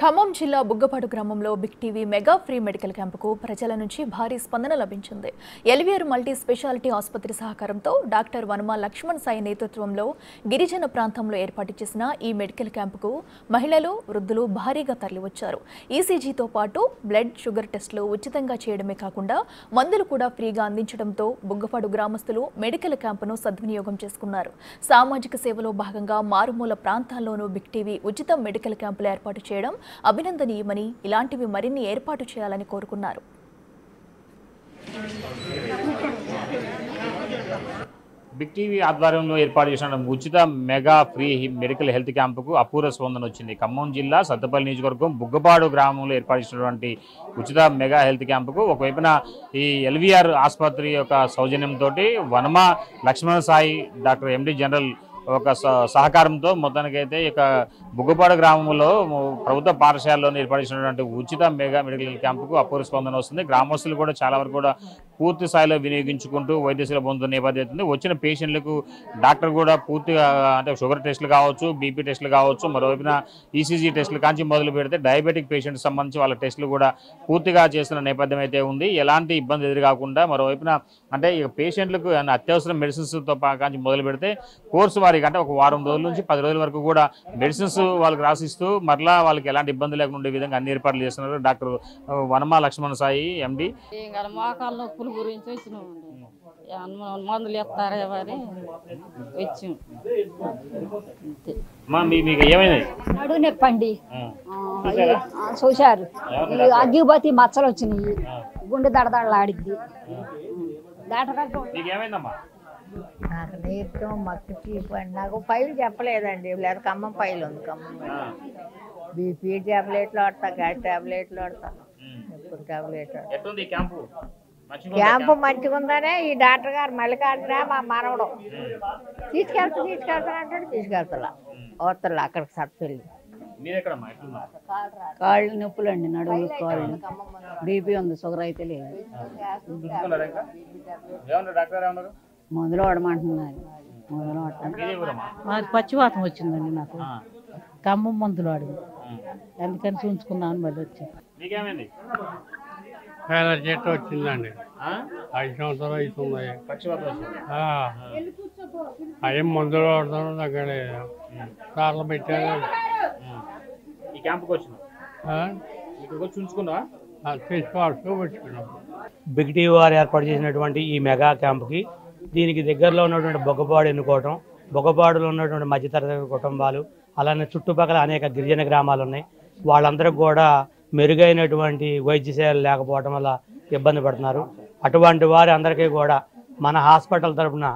ఖమ్మం జిల్లా బుగ్గపాడు గ్రామంలో big TV mega free medical క్యాంపుకు ప్రజల నుంచి భారీ స్పందన లభించింది. ఎల్వీఆర్ మల్టీ స్పెషాలిటీ ఆసుపత్రి సహకారంతో డాక్టర్ వనమా లక్ష్మణ్ సాయి నేతృత్వంలో గిరిజన ప్రాంతంలో ఏర్పాటు చేసిన ఈ మెడికల్ క్యాంపుకు మహిళలు, వృద్ధులు భారీగా తరలివచ్చారు. ఈసీజీతో పాటు బ్లడ్, షుగర్ టెస్టులు ఉచితంగా చేయడమే కాకుండా మందులు కూడా ఫ్రీగా అందించడంతో బుగ్గపాడు గ్రామస్తులు మెడికల్ క్యాంపును సద్వినియోగం చేసుకున్నారు. సామాజిక సేవలో భాగంగా మారుమూల ప్రాంతాల్లోనూ బిగ్ టీవీ ఉచిత మెడికల్ క్యాంపులు ఏర్పాటు చేయడం అభినందనీయమని, ఇలాంటివి మరిన్ని ఏర్పాటు చేయాలని కోరుకున్నారు. బిగ్ టీవీ ఆధ్వర్యంలో ఏర్పాటు చేసిన ఉచిత మెగా ఫ్రీ మెడికల్ హెల్త్ క్యాంపుకు అపూర్వ స్పందన వచ్చింది. ఖమ్మం జిల్లా సత్తపల్లి నియోజకవర్గం బుగ్గపాడు గ్రామంలో ఏర్పాటు చేసినటువంటి ఉచిత మెగా హెల్త్ క్యాంపుకు ఒకవైపున ఈ ఎల్వీఆర్ ఆసుపత్రి యొక్క సౌజన్యంతో వనమా లక్ష్మణ సాయి డాక్టర్ ఎండి జనరల్ ఒక సహకారంతో మొత్తానికైతే ఇక బుగ్గపాడు గ్రామంలో ప్రభుత్వ పాఠశాలలో ఏర్పాటు చేసినటువంటి ఉచిత మెగా మెడికల్ క్యాంపుకు అపూర్వ స్పందన వస్తుంది. గ్రామస్తులు కూడా చాలా వరకు కూడా పూర్తి స్థాయిలో వినియోగించుకుంటూ వైద్య సేవలు పొందుతున్న నేపథ్యం అవుతుంది. వచ్చిన పేషెంట్లకు డాక్టర్ కూడా పూర్తిగా అంటే షుగర్ టెస్టులు కావచ్చు, బీపీ టెస్టులు కావచ్చు, మరోవైపున ఈసీజీ టెస్టులు కాంచి మొదలు పెడితే డయాబెటిక్ పేషెంట్కి సంబంధించి వాళ్ళ టెస్టులు కూడా పూర్తిగా చేస్తున్న నేపథ్యం అయితే ఉంది. ఎలాంటి ఇబ్బంది ఎదురుకాకుండా మరోవైపున అంటే ఇక పేషెంట్లకు అత్యవసర మెడిసిన్స్తో కాంచి మొదలు పెడితే కోర్సు వారికి అంటే ఒక వారం రోజుల నుంచి 10 రోజుల వరకు కూడా మెడిసిన్స్ వాళ్ళకి రాసిస్తూ మరలా వాళ్ళకి ఎలాంటి ఇబ్బంది లేకుండా ఉండే విధంగా అన్ని ఏర్పాట్లు చేస్తున్నారు డాక్టర్ వనమా లక్ష్మణ సాయి ఎండి. మోకాళ్ళ నొప్పుల గురించి వచ్చినాం, మందులు ఇస్తారా మరి వచ్చాం. మీకు ఏమైంది? నడుగు నొప్పండి చూశారు, అగ్గిపోతే మచ్చలు వచ్చినాయి, గుండె దడదడలాడిద్ది. ఏమైందమ్మా? నాకు నీరసం, మక్కి చీపండి. నాకు ఫైల్ చెప్పలేదండి, లేదా ఖమ్మం ఫైల్ ఉంది. ఖమ్మం బీపీ టాబ్లెట్లు వాడతా, గ్యాస్ టాబ్లెట్లు వాడతాను, ఎప్పుడు టాబ్లెట్ క్యాంపు మంచిగా ఉందనే ఈ డాక్టర్ గారు మల్లికార్జున మా మనవడు తీసుకెళ్తానంటాడు, తీసుకెళ్తా వస్తలే అక్కడికి సత్తుల్లి. కాళ్ళు నొప్పులు అండి, నడుము కాళ్ళు, బీపీ ఉంది, షుగర్ అయితే లేదు. మందులు వాడమంటున్నారు. మందులు వాడతాను. మాకు పచ్చివాతం వచ్చిందండి, నాకు ఖమ్మం మందులు వాడు, అందుకని చూసుకున్నాను. మళ్ళీ వచ్చాను. చెట్టు వచ్చిందండి, 5 సంవత్సరాలు అవుతుంది. అవి మందులు వాడతాను, అక్కడ సార్లు పెట్టాను. బిగ్ టీవీ వారు ఏర్పాటు చేసినటువంటి ఈ మెగా క్యాంప్కి దీనికి దగ్గరలో ఉన్నటువంటి బొగ్గపాడు ఎన్నుకోవటం, బొగ్గపాడులో ఉన్నటువంటి మధ్యతరగతి కుటుంబాలు, అలానే చుట్టుపక్కల అనేక గిరిజన గ్రామాలు ఉన్నాయి. వాళ్ళందరికీ కూడా మెరుగైనటువంటి వైద్య సేవలు లేకపోవడం వల్ల ఇబ్బంది పడుతున్నారు. అటువంటి వారి అందరికీ కూడా మన హాస్పిటల్ తరఫున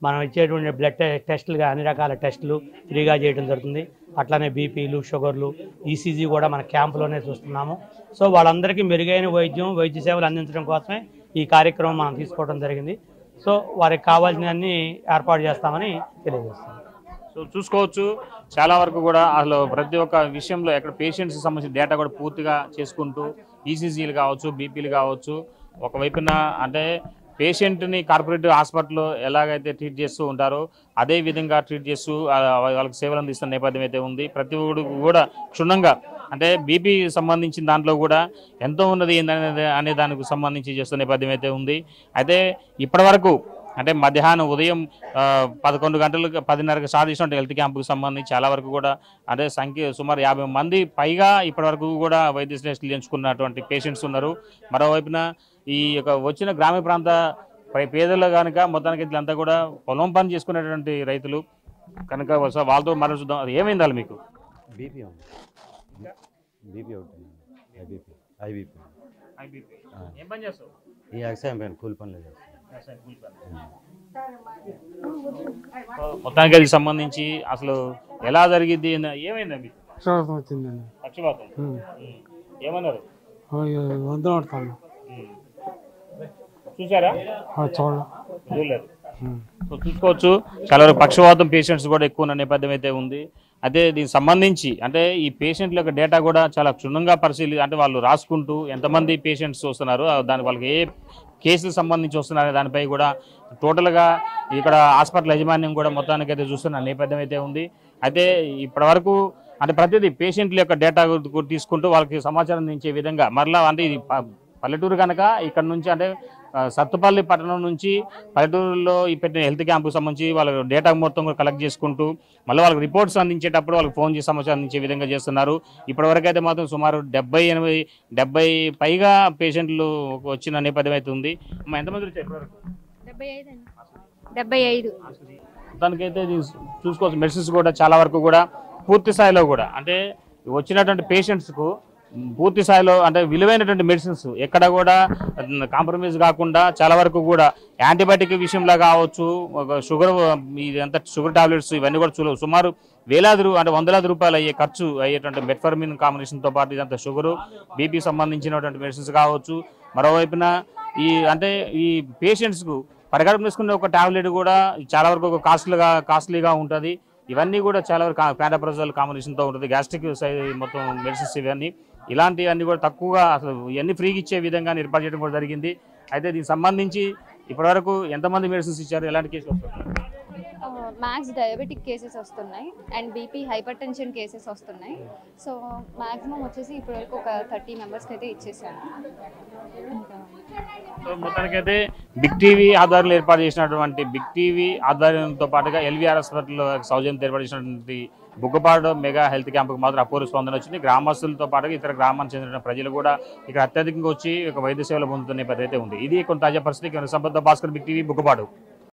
మనం ఇచ్చేటువంటి బ్లడ్ టెస్టులుగా అన్ని రకాల టెస్టులు ఫ్రీగా చేయడం జరుగుతుంది. అట్లానే బీపీలు, షుగర్లు, ఈసీజీ కూడా మన క్యాంపులోనే చూస్తున్నాము. సో వాళ్ళందరికీ మెరుగైన వైద్య సేవలు అందించడం కోసమే ఈ కార్యక్రమం మనం తీసుకోవడం జరిగింది. సో వారికి కావాల్సినవన్నీ ఏర్పాటు చేస్తామని తెలియజేస్తాం. సో చూసుకోవచ్చు, చాలా వరకు కూడా అసలు ప్రతి ఒక్క విషయంలో ఎక్కడ పేషెంట్స్కి సంబంధించిన డేటా కూడా పూర్తిగా చేసుకుంటూ ఈసీజీలు కావచ్చు, బీపీలు కావచ్చు, ఒకవైపున అంటే పేషెంట్ని కార్పొరేట్ హాస్పిటల్లో ఎలాగైతే ట్రీట్ చేస్తూ ఉంటారో అదే విధంగా ట్రీట్ చేస్తూ వాళ్ళకి సేవలు అందిస్తున్న నేపథ్యం అయితే ఉంది. ప్రతి ఒక్కరు కూడా క్షుణ్ణంగా అంటే బీపీ సంబంధించిన దాంట్లో కూడా ఎంతో ఉన్నది అనే దానికి సంబంధించి చేస్తున్న నేపథ్యం అయితే ఉంది. అయితే ఇప్పటి వరకు అంటే మధ్యాహ్నం ఉదయం 11 గంటలకు 10:30కి స్టార్ట్ చేసినటువంటి హెల్త్ క్యాంపుకి సంబంధించి చాలా వరకు కూడా అంటే సంఖ్య సుమారు 50 మంది పైగా ఇప్పటి వరకు కూడా వైద్య టెస్టులు చేయించుకున్నటువంటి పేషెంట్స్ ఉన్నారు. మరోవైపున ఈ యొక్క వచ్చిన గ్రామీణ ప్రాంత పేదలు కనుక మొత్తానికి ఇట్లంతా కూడా పొలం పని చేసుకునేటువంటి రైతులు కనుక వాళ్ళతో మనం చూద్దాం. అది ఏమైంది వాళ్ళు మీకు? బీపీ ఉంది, బీపీ ఉంటుంది, ఐబీపీ. ఏం పని చేస్తావు? ఈ వ్యవసాయం పైన కూలి పనులు చేస్తాం. మొత్తానికి అది సంబంధించి అసలు ఎలా జరిగింది, ఏమైందా మీకు? పక్షవాతం వచ్చిందండి. పక్షవాతం ఏమన్నారు? మందులు వాడతాను. చూసారా? చూడలేదు. చూసుకోవచ్చు, చాలా వరకు పక్షవాతం పేషెంట్స్ కూడా ఎక్కువ ఉన్న నేపథ్యం అయితే ఉంది. అయితే దీనికి సంబంధించి అంటే ఈ పేషెంట్ల యొక్క డేటా కూడా చాలా క్షుణ్ణంగా అంటే వాళ్ళు రాసుకుంటూ ఎంతమంది పేషెంట్స్ వస్తున్నారు, దానికి వాళ్ళకి ఏ కేసులకు సంబంధించి వస్తున్నారు దానిపై కూడా టోటల్గా ఇక్కడ హాస్పిటల్ యాజమాన్యం కూడా మొత్తానికి అయితే చూస్తున్న నేపథ్యం అయితే ఉంది. అయితే ఇప్పటివరకు అంటే ప్రతిదీ పేషెంట్ల యొక్క డేటా తీసుకుంటూ వాళ్ళకి సమాచారం అందించే విధంగా మరలా అంటే ఇది పల్లెటూరు కనుక ఇక్కడ నుంచి అంటే సత్తుపల్లి పట్టణం నుంచి పల్లెటూరులో ఈ పెట్టిన హెల్త్ క్యాంపుకి సంబంధించి వాళ్ళ డేటా మొత్తం కూడా కలెక్ట్ చేసుకుంటూ మళ్ళీ వాళ్ళకి రిపోర్ట్స్ అందించేటప్పుడు వాళ్ళకి ఫోన్ చేసి సమాచారం అందించే విధంగా చేస్తున్నారు. ఇప్పటివరకు అయితే మాత్రం సుమారు 70 పైగా పేషెంట్లు వచ్చిన నేపథ్యం అయితే ఉంది. ఎంతమంది వచ్చారు ఇప్పటివరకు? 75. మొత్తానికైతే చూసుకోవచ్చు. మెడిసిన్స్ కూడా చాలా వరకు కూడా పూర్తి స్థాయిలో కూడా అంటే వచ్చినటువంటి పేషెంట్స్కు పూర్తి స్థాయిలో అంటే విలువైనటువంటి మెడిసిన్స్ ఎక్కడ కూడా కాంప్రమైజ్ కాకుండా చాలా వరకు కూడా యాంటీబయాటిక్ విషయంలో కావచ్చు, షుగర్ ఇదంతా షుగర్ టాబ్లెట్స్ ఇవన్నీ కూడా సుమారు వేలాది అంటే వందలాది రూపాయలు అయ్యే ఖర్చు అయ్యేటువంటి మెట్ఫర్మిన్ కాంబినేషన్తో పాటు ఇదంతా షుగరు బీపీ సంబంధించినటువంటి మెడిసిన్స్ కావచ్చు. మరోవైపున అంటే ఈ పేషెంట్స్కు పరిగణన తీసుకునే ఒక టాబ్లెట్ కూడా చాలా వరకు కాస్ట్లీగా ఉంటుంది. ఇవన్నీ కూడా చాలా వరకు ప్యాంటాప్రజోల్ కాంబినేషన్తో ఉంటుంది. గ్యాస్ట్రిక్ మొత్తం మెడిసిన్స్ ఇలాంటివన్నీ కూడా తక్కువగా అసలు ఇవన్నీ ఫ్రీగా ఇచ్చే విధంగా ఏర్పాటు చేయడం కూడా జరిగింది. అయితే దీనికి సంబంధించి ఇప్పటివరకు ఎంతమంది మెడిసిన్స్ ఇచ్చారు, ఎలాంటి కేసులు వస్తున్నాయి? మ్యాక్స్ డయాబెటిక్ కేసెస్ వస్తున్నాయి and BP hyper tension cases వస్తున్నాయి. సో మ్యాక్సిమం వచ్చేసి ఇప్పటివరకు ఒక 30 మెంబర్స్కి అయితే ఇచ్చేసాను. సో మొత్తానికైతే బిగ్ టీవీ ఆధ్వర్యంలో ఏర్పాటు చేసినటువంటి బిగ్ టీవీ ఆధ్వర్యంతో పాటుగా ఎల్వీఆర్ హాస్పిటల్ సౌజన్యంతో ఏర్పాటు చేసినటువంటి బుగ్గపాడు మెగా హెల్త్ క్యాంపుకు మాత్రం అపూర్వ స్పందన వచ్చింది. గ్రామస్తులతో పాటుగా ఇతర గ్రామానికి చెందిన ప్రజలు కూడా ఇక్కడ అత్యధికంగా వచ్చి ఒక వైద్య సేవలు పొందుతున్న నేపథ్యం అయితే ఉంది. ఇది కొంత తాజా పరిస్థితి. సంపద భాస్కర్, బిగ్ టీవీ, బుగ్గపాడు.